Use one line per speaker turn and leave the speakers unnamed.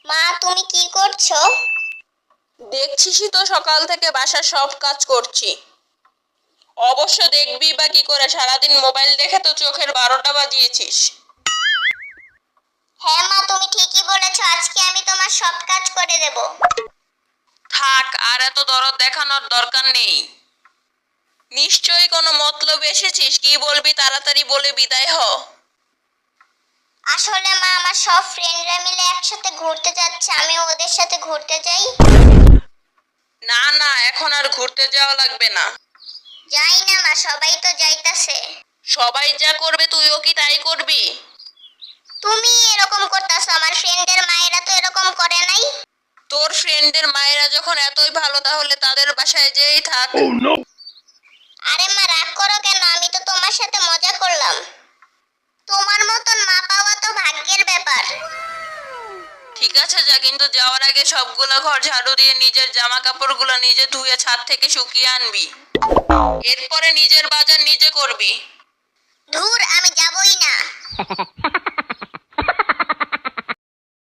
মা, তুমি কি করছো?
দেখছিসই তো সকাল থেকে বাসার সব কাজ করছি। অবশ্য দেখবি বা কি করে, সারাদিন মোবাইল দেখে তো চোখের 12টা বাজিয়েছিস।
হ্যাঁ মা, তুমি ঠিকই বলেছো, আজকে আমি তোমার সব কাজ করে দেব।
থাক, আর এত দরদ দেখানোর দরকার নেই। নিশ্চয়ই কোনো মতলব এসেছিস, কি বলবি তাড়াতাড়ি বলে বিদায় হ।
আসলে মা, আমার সব ফ্রেন্ডরা মিলে একসাথে ঘুরতে যাচ্ছে, আমি ওদের সাথে ঘুরতে যাই।
না না, এখন আর ঘুরতে যাওয়া লাগবে না।
যাই না মা, সবাই তো যাইতাছে।
সবাই যা করবে তুইও কি তাই করবি?
তুমি এরকম করতেছো, আমার ফ্রেন্ডের মায়েরা তো এরকম করে নাই।
তোর ফ্রেন্ডদের মায়েরা যখন এতই ভালো, তাহলে তাদের বাসায় যেই থাক।
আরে মা, রাগ করো কেন? আমি তো তোমার সাথে মজা করলাম। তোমার মতন মা পাওয়া তো ভাগ্যের ব্যাপার।
ঠিক আছে যা, কিন্তু যাওয়ার আগে সবগুলো ঘর ঝাড়ু দিয়ে নিজের জামা কাপড়গুলো নিজে ধুয়ে ছাদ থেকে শুকিয়ে আনবি। এরপরে নিজের বাজার নিজে করবি।
ধুর, আমি যাবই না।